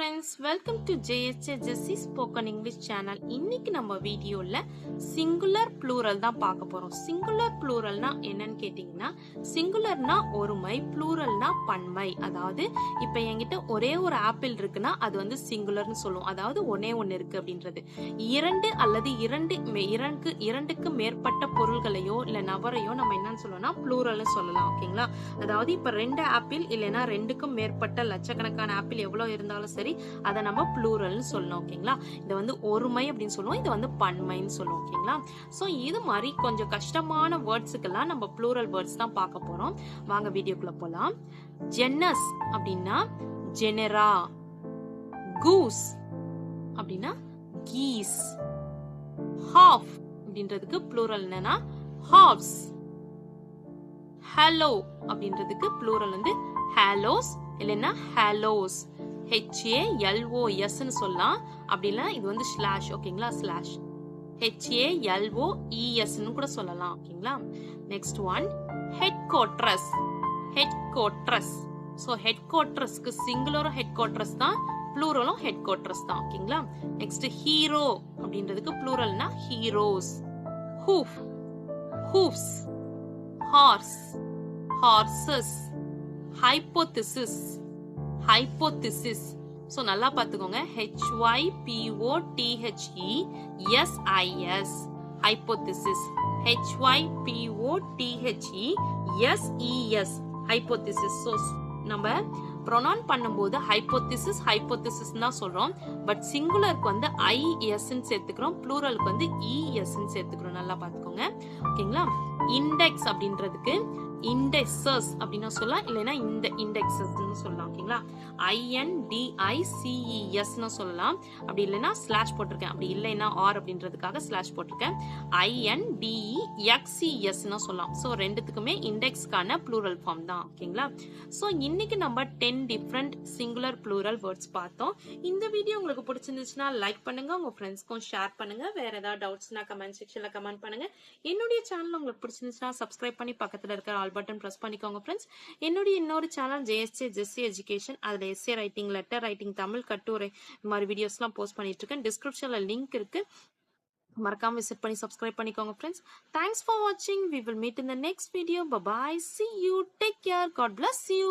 friends, welcome to JSJ Jessie Spoken English channel. இன்னைக்கு நம்ம வீடியோல singular plural தான் பார்க்க போறோம். singular pluralனா என்னன்னு கேட்டிங்கன்னா, singularனா ஒருமை, pluralனா பன்மை. அதாவது இப்போ என்கிட்ட ஒரே ஒரு ஆப்பிள் இருக்குன்னா அது வந்து singularனு சொல்லுவோம். அதாவது ஒண்ணே ஒன்னு இருக்கு அப்படின்றது. இரண்டு அல்லது இரண்டுக்கு மேற்பட்ட பொருள்களையோ இல்ல நபரையோ நம்ம என்னன்னு சொல்லுவோம்னா pluralனு சொல்லலாம். ஓகேங்களா? அதாவது இப்போ ரெண்டு ஆப்பிள் இல்லனா ரெண்டுக்கும் மேற்பட்ட லட்சக்கணக்கான ஆப்பிள் எவ்வளவு இருந்தாலும் சரி அத நம்ம ப்ளூரல்னு சொல்லணும். ஓகேங்களா? இது வந்து ஒருமை அப்படின்னு சொல்லுவோம், இது வந்து பன்மைன்னு சொல்லுவோம். ஓகேங்களா? சோ இது மாதிரி கொஞ்சம் கஷ்டமான வேர்ட்ஸ்க்கெல்லாம் நம்ம ப்ளூரல் வேர்ட்ஸ் தான் பார்க்க போறோம். வாங்க வீடியோக்குள்ள போலாம். ஜெனஸ் அப்படின்னா ஜெனரா, கூஸ் அப்படின்னா கீஸ், ஹாஃப் அப்படின்றதுக்கு ப்ளூரல் என்னன்னா ஹாஃப்ஸ், ஹலோ அப்படின்றதுக்கு ப்ளூரல் வந்து ஹாலோஸ் இல்லைன்னா ஹாலோஸ், HALOS ன்னு சொல்லலாம். அப்படி இல்ல இது வந்து ஸ்லாஷ். ஓகேங்களா? ஸ்லாஷ் HALOES ன்னு கூட சொல்லலாம். ஓகேங்களா? Next one headquarters. Headquarters. So ஹெட் குவார்டர்ஸ்க்கு சிங்குலரும் ஹெட் குவார்டர்ஸ் தான், ப்ளூரலும் ஹெட் குவார்டர்ஸ் தான். ஓகேங்களா? நெக்ஸ்ட் ஹீரோ அப்படின்றதுக்கு ப்ளூரல்னா heroes, hoof hoofs, horse horses, hypothesis hypotheses. So நல்லா பாத்துக்கோங்க, HYPOTHESIS hypothesis, HYPOTHESES hypotheses. So நம்ம ப்ரொனவுன் பண்ணும்போது ஹைப்போதிசிஸ் ஹைப்போதிசிஸ் தான் சொல்றோம். பட் சிங்குலருக்கு வந்து IS ன்னு சேர்த்துக்கிறோம், ப்ளூரலுக்கு வந்து ES ன்னு சேர்த்துக்கிறோம். நல்லா பாத்துக்கோங்க. ஓகேங்களா? இண்டெக்ஸ் அப்படின்றதுக்கு இண்டெக்ஸஸ் அப்படின்னு சொல்லலாம், இல்லைன்னா இந்த இண்டெக்ஸஸ்ன்னு சொல்லலாம். ஓகேங்களா? INDICES ன்னு சொல்லலாம். அப்படி இல்லைன்னா ஸ்லாஷ் போட்டிருக்கேன், அப்படி இல்லைன்னா ஆர் அப்படின்றதுக்காக ஸ்லாஷ் போட்டிருக்கேன். INDEXES ன்னு சொல்லலாம். சோ ரெண்டுத்துக்குமே இண்டெக்ஸ்க்கான ப்ளூரல் ஃபார்ம் தான். ஓகேங்களா? சோ இன்னைக்கு நம்ம 10 டிஃபரண்ட் சிங்குலர் ப்ளூரல் வேர்ட்ஸ் பார்த்தோம். இந்த வீடியோ உங்களுக்கு பிடிச்சிருந்துச்சுன்னா லைக் பண்ணுங்க, உங்க ஃப்ரெண்ட்ஸ்க்கும் ஷேர் பண்ணுங்க. வேற ஏதாவது டவுட்ஸ்னா கமெண்ட் செக்ஷன்ல கமெண்ட் பண்ணுங்க. என்னுடைய சேனல் உங்களுக்கு பிடிச்சிருந்துச்சுன்னா சப்ஸ்கிரைப் பண்ணி பக்கத்துல இருக்கிற ஆல் பட்டன் பிரஸ் பண்ணிக்கோங்க ஃப்ரெண்ட்ஸ். என்னுடைய இன்னொரு சேனல் JSJ Jessie எஜுகேஷன், அதுல S A writing, letter writing, Tamil கட்டுரை இந்த மாதிரி வீடியோஸ்லாம் போஸ்ட் பண்ணிட்டு இருக்கேன். டிஸ்கிரிப்ஷன்ல லிங்க் இருக்கு, மறக்காம விசிட் பண்ணி சப்ஸ்கிரைப் பண்ணிக்கோங்க ஃப்ரெண்ட்ஸ். தேங்க்ஸ் ஃபார் வாட்சிங். We will meet in the next video. Bye bye. See you. Take care. God bless you.